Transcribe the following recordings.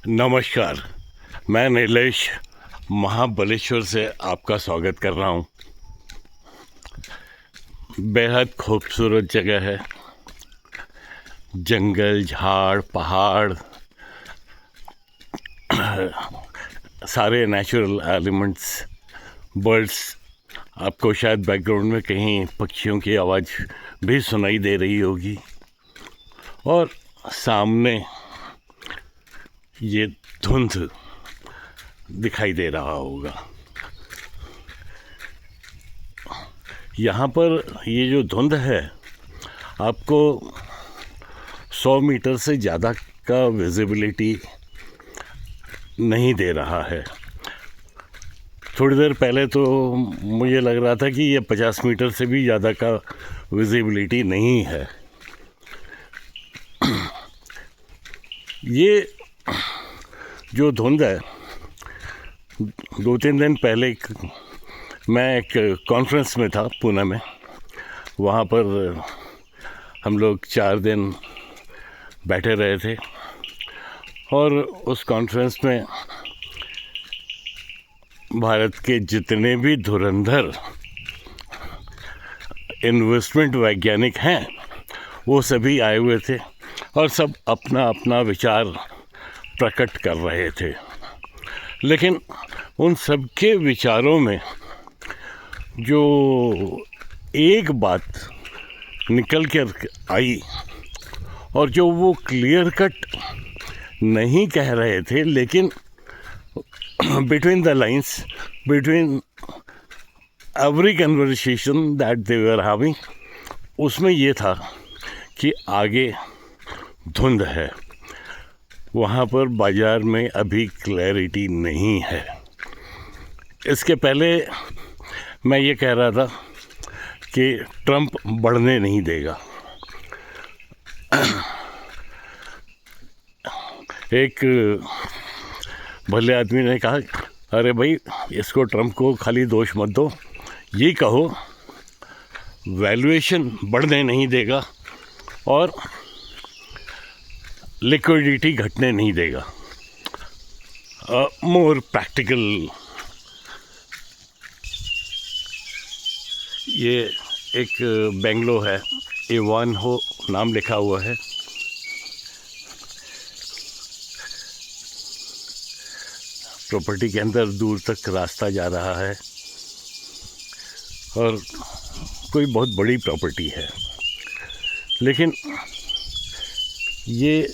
नमस्कार। मैं नीलेश महाबलेश्वर से आपका स्वागत कर रहा हूँ। बेहद खूबसूरत जगह है। जंगल, झाड़, पहाड़, सारे नेचुरल एलिमेंट्स, बर्ड्स। आपको शायद बैकग्राउंड में कहीं पक्षियों की आवाज़ भी सुनाई दे रही होगी। और सामने ये धुंध दिखाई दे रहा होगा। यहाँ पर ये जो धुंध है आपको 100 मीटर से ज़्यादा का विजिबिलिटी नहीं दे रहा है। थोड़ी देर पहले तो मुझे लग रहा था कि ये 50 मीटर से भी ज़्यादा का विजिबिलिटी नहीं है। ये जो धुंध है, 2-3 दिन पहले मैं एक कॉन्फ्रेंस में था पुणे में। वहाँ पर हम लोग 4 दिन बैठे रहे थे और उस कॉन्फ्रेंस में भारत के जितने भी धुरंधर इन्वेस्टमेंट वैज्ञानिक हैं वो सभी आए हुए थे और सब अपना अपना विचार प्रकट कर रहे थे। लेकिन उन सबके विचारों में जो एक बात निकल कर आई और जो वो क्लियर कट नहीं कह रहे थे, लेकिन between the lines, between every conversation that they were having, उसमें ये था कि आगे धुंध है, वहाँ पर बाज़ार में अभी क्लैरिटी नहीं है। इसके पहले मैं ये कह रहा था कि ट्रंप बढ़ने नहीं देगा। एक भले आदमी ने कहा, अरे भाई इसको, ट्रंप को खाली दोष मत दो, ये कहो वैल्यूएशन बढ़ने नहीं देगा और लिक्विडिटी घटने नहीं देगा। More practical. ये एक बेंगलो है, इवानहो नाम लिखा हुआ है। प्रॉपर्टी के अंदर दूर तक रास्ता जा रहा है और कोई बहुत बड़ी प्रॉपर्टी है, लेकिन ये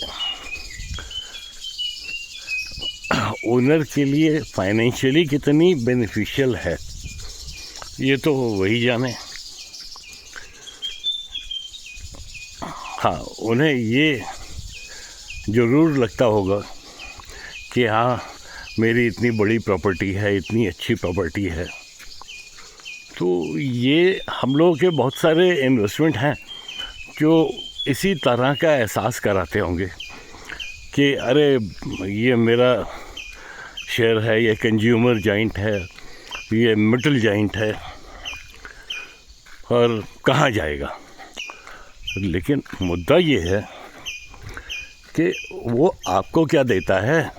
ओनर के लिए फाइनेंशियली कितनी बेनिफिशियल है ये तो वही जाने। हाँ, उन्हें ये ज़रूर लगता होगा कि हाँ, मेरी इतनी बड़ी प्रॉपर्टी है, इतनी अच्छी प्रॉपर्टी है। तो ये हम लोगों के बहुत सारे इन्वेस्टमेंट हैं जो इसी तरह का एहसास कराते होंगे कि अरे ये मेरा शेयर है, ये कंज्यूमर जाइंट है, ये मिडिल जाइंट है और कहाँ जाएगा। लेकिन मुद्दा ये है कि वो आपको क्या देता है।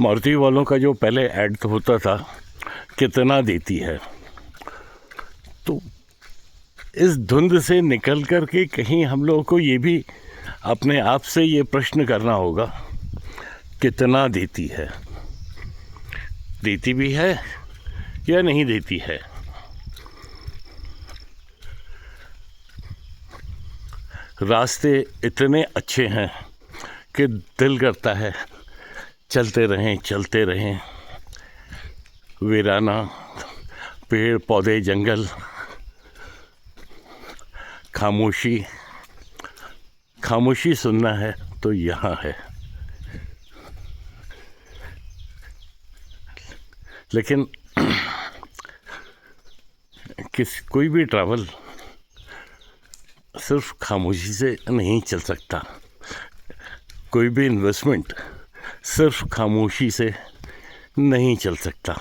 मारुति वालों का जो पहले ऐड होता था, कितना देती है। तो इस धुंध से निकल कर के कहीं हम लोगों को ये भी अपने आप से ये प्रश्न करना होगा, कितना देती है, देती भी है या नहीं देती है। रास्ते इतने अच्छे हैं कि दिल करता है चलते रहें। वीराना पेड़ पौधे, जंगल, खामोशी सुनना है तो यहाँ है। लेकिन कोई भी ट्रैवल सिर्फ खामोशी से नहीं चल सकता। कोई भी इन्वेस्टमेंट सिर्फ खामोशी से नहीं चल सकता।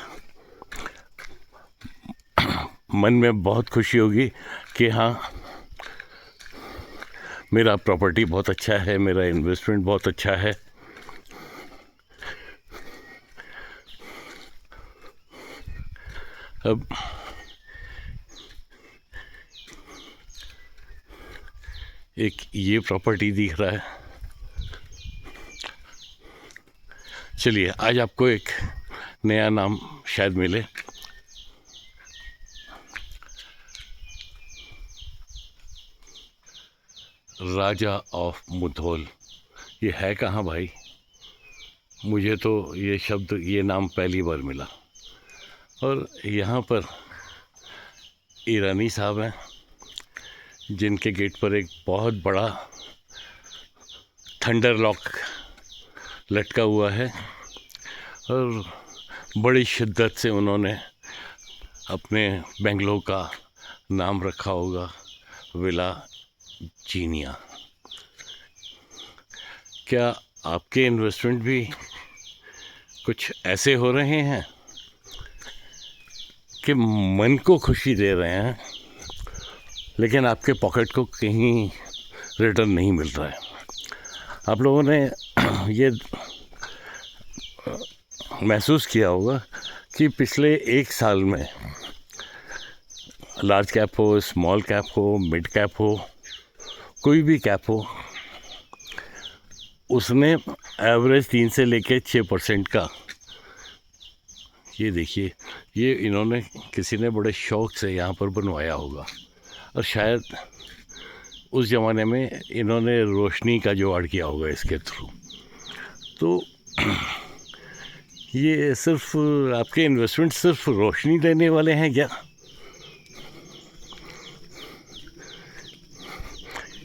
मन में बहुत खुशी होगी कि हाँ, मेरा प्रॉपर्टी बहुत अच्छा है, मेरा इन्वेस्टमेंट बहुत अच्छा है। अब एक ये प्रॉपर्टी दिख रहा है। चलिए, आज आपको एक नया नाम शायद मिले। राजा ऑफ मुधोल। ये है कहाँ भाई? मुझे तो ये शब्द, ये नाम पहली बार मिला। और यहाँ पर ईरानी साहब हैं जिनके गेट पर एक बहुत बड़ा थंडर लॉक लटका हुआ है और बड़ी शिद्दत से उन्होंने अपने बेंगलो का नाम रखा होगा विला जीनिया। क्या आपके इन्वेस्टमेंट भी कुछ ऐसे हो रहे हैं कि मन को खुशी दे रहे हैं लेकिन आपके पॉकेट को कहीं रिटर्न नहीं मिल रहा है? आप लोगों ने ये महसूस किया होगा कि पिछले एक साल में लार्ज कैप हो, स्मॉल कैप हो, मिड कैप हो, कोई भी कैप हो, उसने एवरेज 3 से लेके 6% का, ये देखिए, ये इन्होंने किसी ने बड़े शौक़ से यहाँ पर बनवाया होगा। और शायद उस ज़माने में इन्होंने रोशनी का जुगाड़ किया होगा इसके थ्रू। तो ये सिर्फ आपके इन्वेस्टमेंट सिर्फ रोशनी देने वाले हैं क्या?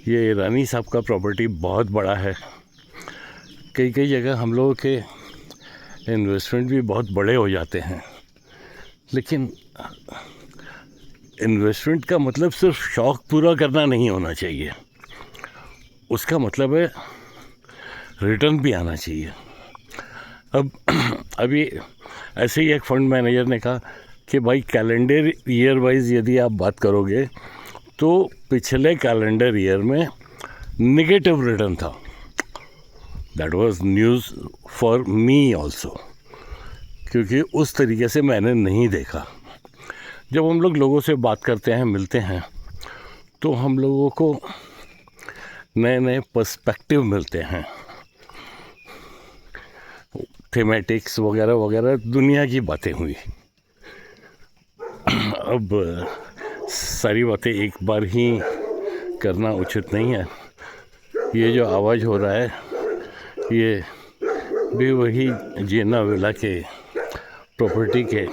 ये ईरानी साहब का प्रॉपर्टी बहुत बड़ा है। कई कई जगह हम लोगों के इन्वेस्टमेंट भी बहुत बड़े हो जाते हैं, लेकिन इन्वेस्टमेंट का मतलब सिर्फ शौक़ पूरा करना नहीं होना चाहिए, उसका मतलब है रिटर्न भी आना चाहिए। अब अभी ऐसे ही एक फंड मैनेजर ने कहा कि भाई कैलेंडर ईयर वाइज यदि आप बात करोगे तो पिछले कैलेंडर ईयर में नेगेटिव रिटर्न था। That was news for me also, क्योंकि उस तरीके से मैंने नहीं देखा। जब हम लोगों से बात करते हैं, मिलते हैं, तो हम लोगों को नए नए पर्सपेक्टिव मिलते हैं, थीमेटिक्स वगैरह वगैरह दुनिया की बातें हुई। अब सारी बातें एक बार ही करना उचित नहीं है। ये जो आवाज़ हो रहा है ये भी वही जीना विला के प्रॉपर्टी के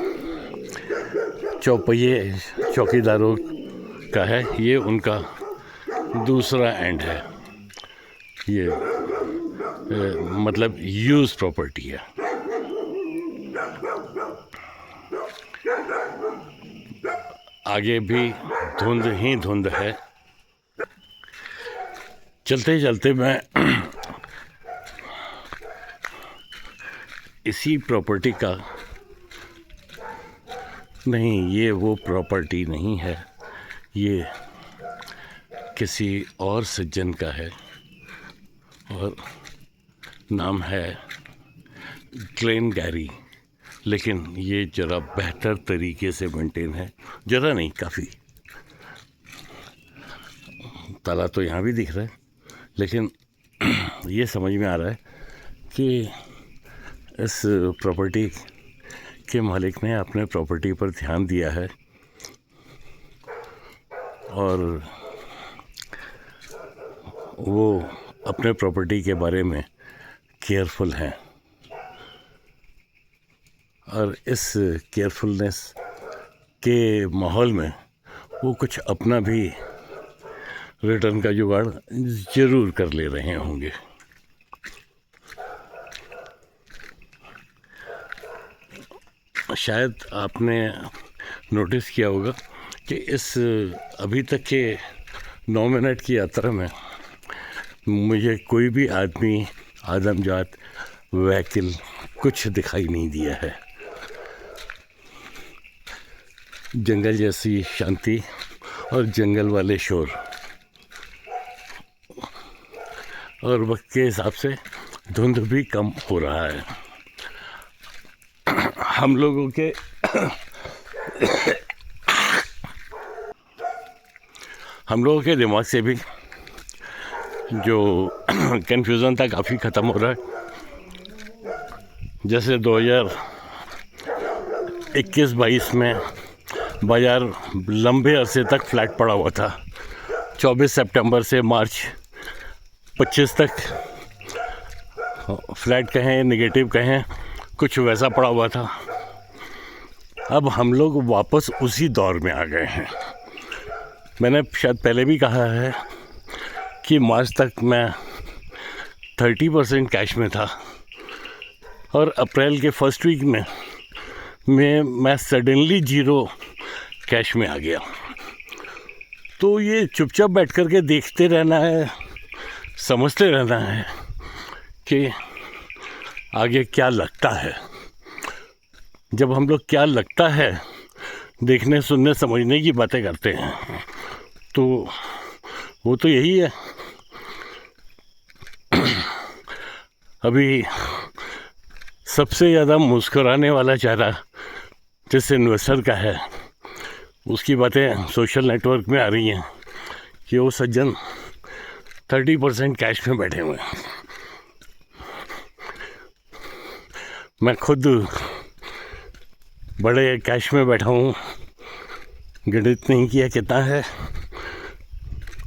चौपहिए चौकीदारों का है। ये उनका दूसरा एंड है। ये मतलब यूज़ प्रॉपर्टी है। आगे भी धुंध ही धुंध है। चलते चलते मैं इसी प्रॉपर्टी का, नहीं ये वो प्रॉपर्टी नहीं है, ये किसी और सज्जन का है और नाम है ग्लेन गैरी। लेकिन ये ज़रा बेहतर तरीके से मेंटेन है, ज़रा नहीं काफ़ी। ताला तो यहाँ भी दिख रहा है, लेकिन ये समझ में आ रहा है कि इस प्रॉपर्टी के मालिक ने अपने प्रॉपर्टी पर ध्यान दिया है और वो अपने प्रॉपर्टी के बारे में केयरफुल हैं। और इस केयरफुलनेस के माहौल में वो कुछ अपना भी रिटर्न का जुगाड़ ज़रूर कर ले रहे होंगे। शायद आपने नोटिस किया होगा कि इस अभी तक के 9 मिनट की यात्रा में मुझे कोई भी आदमी, आदमजात, व्हीकल कुछ दिखाई नहीं दिया है। जंगल जैसी शांति और जंगल वाले शोर। और वक्त के हिसाब से धुंध भी कम हो रहा है। हम लोगों के दिमाग से भी जो कन्फ्यूज़न था काफ़ी ख़त्म हो रहा है। जैसे 2021-22 में बाज़ार लंबे अरसे तक फ्लैट पड़ा हुआ था। 24 सितंबर से मार्च 25 तक फ्लैट कहें, नेगेटिव कहें, कुछ वैसा पड़ा हुआ था। अब हम लोग वापस उसी दौर में आ गए हैं। मैंने शायद पहले भी कहा है कि मार्च तक मैं 30% कैश में था और अप्रैल के फर्स्ट वीक में मैं सडनली 0 कैश में आ गया। तो ये चुपचाप बैठ कर के देखते रहना है, समझते रहना है कि आगे क्या लगता है। जब हम लोग क्या लगता है देखने, सुनने, समझने की बातें करते हैं तो वो तो यही है। अभी सबसे ज़्यादा मुस्कुराने वाला चेहरा जिस इन्वेस्टर का है, उसकी बातें सोशल नेटवर्क में आ रही हैं कि वो सज्जन 30% कैश में बैठे हुए हैं। मैं खुद बड़े कैश में बैठा हूँ, गणित नहीं किया कितना है,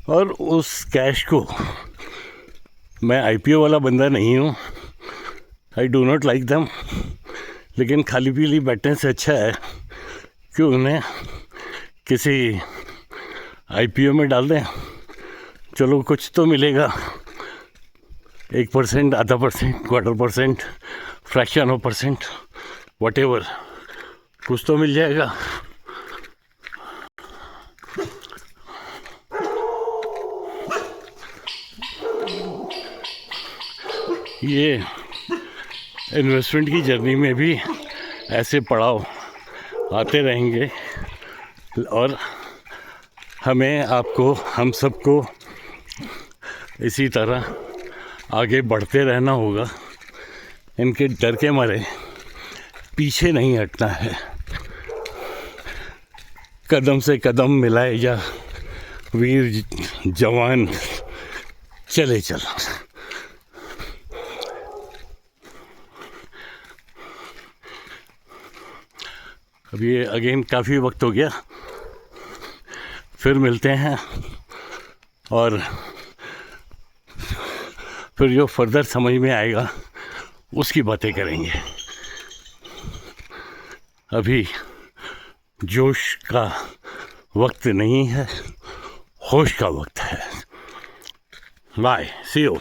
और उस कैश को मैं IPO वाला बंदा नहीं हूँ, I do not like them, लेकिन खाली पीली बैठने से अच्छा है कि उन्हें किसी IPO में डाल दें। चलो कुछ तो मिलेगा, 1%, आधा %, क्वार्टर %, फ्रैक्शन ऑफ %, व्हाटएवर, कुछ तो मिल जाएगा। ये इन्वेस्टमेंट की जर्नी में भी ऐसे पड़ाव आते रहेंगे और हमें, आपको, हम सबको इसी तरह आगे बढ़ते रहना होगा। इनके डर के मारे पीछे नहीं हटना है। कदम से कदम मिलाए जा वीर जवान, चले चल। अब ये अगेन काफ़ी वक्त हो गया, फिर मिलते हैं और फिर जो फर्दर समझ में आएगा उसकी बातें करेंगे। अभी जोश का वक्त नहीं है, होश का वक्त है। Bye, see you.